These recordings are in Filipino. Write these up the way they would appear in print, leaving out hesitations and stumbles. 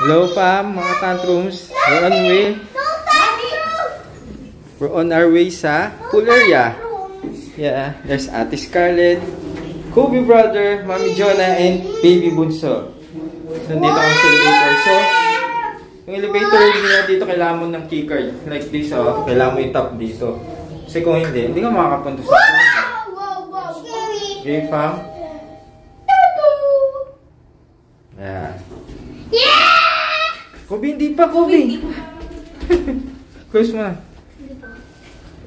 Hello fam, mga tantrums. We're on our way sa pool area. Yeah, there's Ate Scarlett, Kobe brother, Mami Jonah, and Baby Bunso. Nandito ang elevator. So, yung elevator dito kailangan mo ng key card. Like this, oh. Kailangan mo i-tap dito. Kasi kung hindi ka makakapunta sa pool. Okay, fam? Yeah. Kobe, hindi pa, Kobe. Close mo na.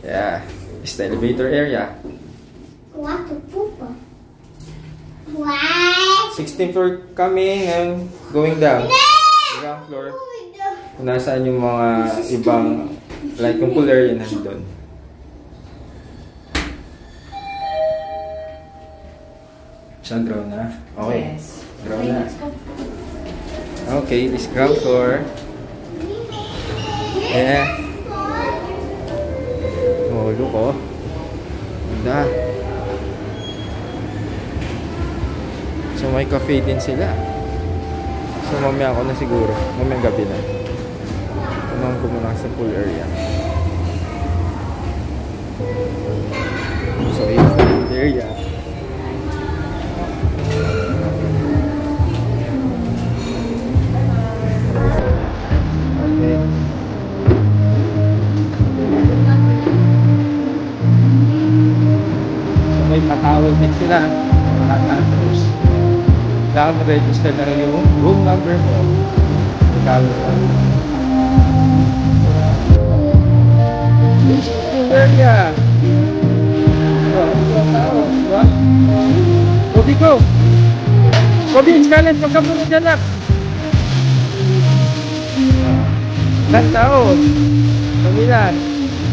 Yeah. It's the elevator area. Wow. 16th floor coming and going down. Ground floor. Kung nasaan yung mga ibang, like yung pool area nandun. Siya ground na? Okay. Yes. Ground na. Okay, this ground floor. Yeah. Oh, look oh. Ganda. So may cafe din sila. So mamaya ako na siguro. Mamayang gabi na. Tunang ko muna sa pool area. So yung pool area. Okay. So may patawag din sila. Mga tantrums. Kailangan register na yung room number mo. This area. Kobe ko. Kobe, Scarlett, huwag ka muna dyan lang. Ilang taon. Pamilan.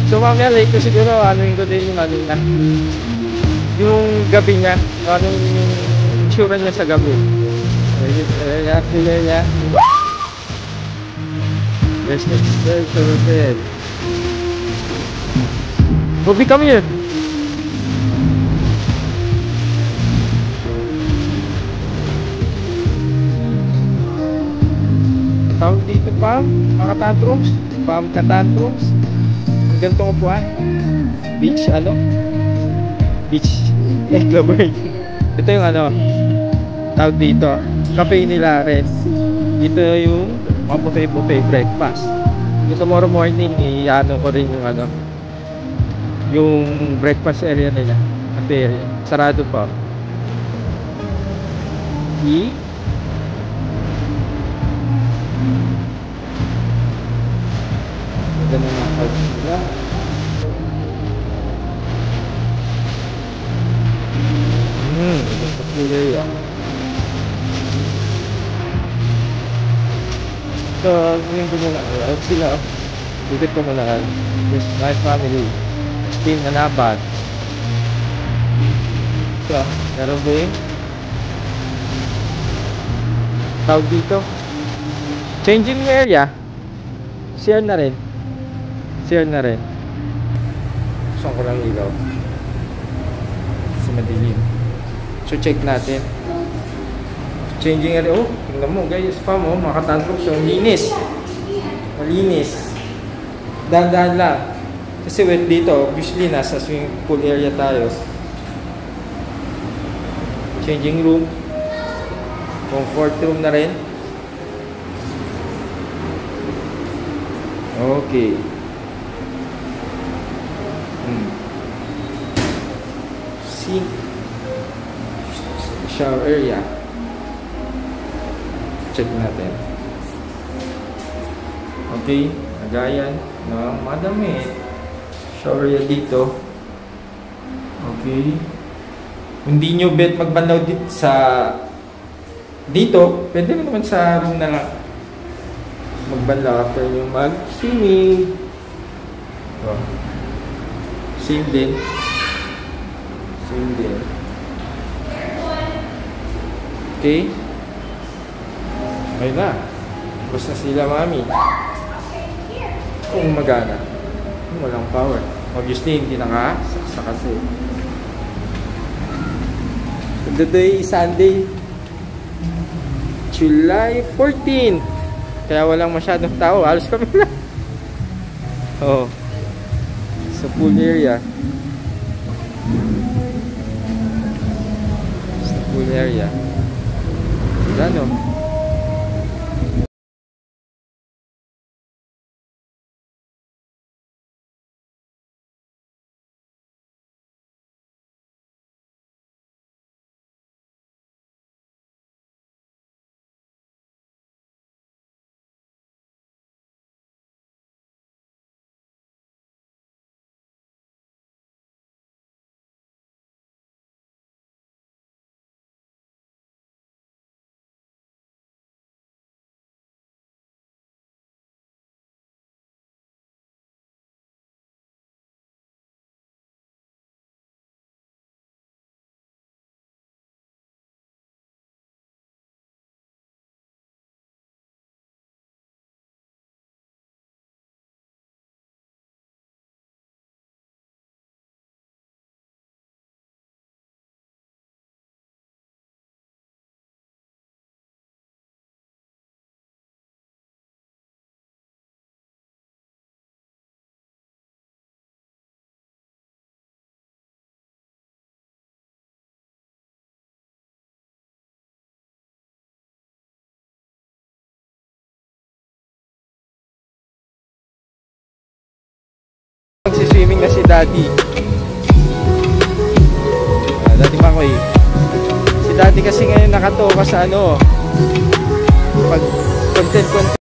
So mamaya late ko siguro, anuin ko din yung ano na. Yung gabi niya. Anong yung tsura niya sa gabi. Pila niya. Yes, yes, yes. Kobe, come here. Tawag dito pa, mga tantrums. Pam ka-tantrums. Ganitong upuan. Beach, ano? Beach. Clubber. Ito yung ano, tawag dito, cafe nila rin. Dito yung mga buffet breakfast. Yung tomorrow morning, i-ano ko rin yung ano, yung breakfast area nila. Cafe area. Sarado pa. Ganun ang house nila. So, yung ko muna, sila, dito ko muna, this my family, team na napat. So, meron ba yung tawag dito? Changing area, share na rin. Saan ko lang ilaw? Sa madilim. So, check natin. Changing area. Oh, tingnan mo guys. Fam, oh, mga katantrums. So, malinis. Dahan-dahan lang. Kasi when dito, obviously, nasa swimming pool area tayo. Changing room. Comfort room na rin. Okay. Sink. Shower area. Check natin. Okay. Nagayan ng mga damit. Shower area dito. Okay. Hindi nyo bet magbanlaw dito sa dito. Pwede naman sa room na lang magbanlaw after nyo mag-swimming. So, same din. Okay. Okay na. Tapos na sila, mami. Kung magana. Kung walang power. Obviously, hindi nakasaksa kasi. Today is Sunday, July 14th. Kaya walang masyadong tao. Halos kami lang. Oh. Sa pool area. Sa pool area. Ano? Magsiswimming na si Daddy. Daddy Makoy. Si Daddy kasi ngayon nakatoka sa ano, pag content.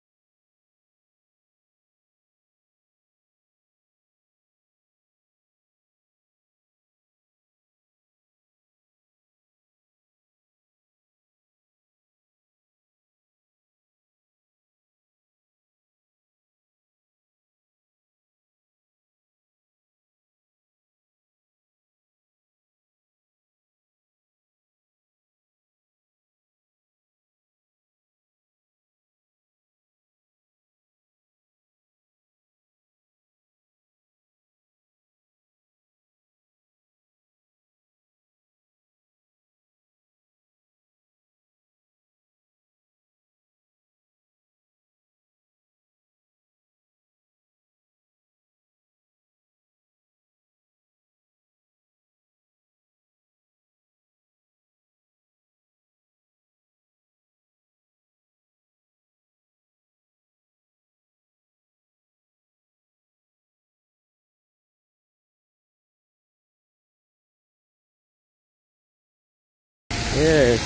Yes.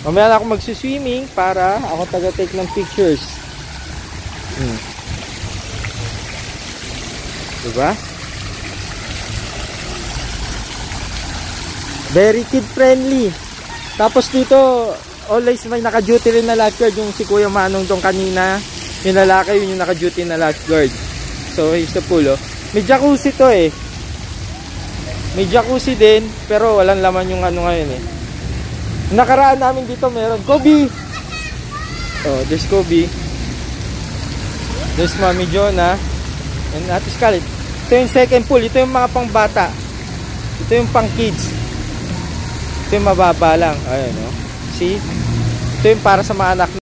Mamaya na ako magsiswimming para ako taga-take ng pictures. Diba? Very kid friendly. Tapos dito always may naka-duty rin na lifeguard. Yung si Kuya Manong doon kanina, yung lalaki yun yung naka-duty na lifeguard. So here's the pool, oh. May jacuzzi to eh. May jacuzzi din, pero walang laman yung ano ngayon eh. Nakaraan namin dito meron Kobe. Oh, there's Kobe. There's Mami Jonah and Ate Scarlett. Ito yung second pool. Ito yung mga pang bata. Ito yung pang kids. Ito yung mababa lang. Ayun, oh. See? Ito yung para sa mga anak.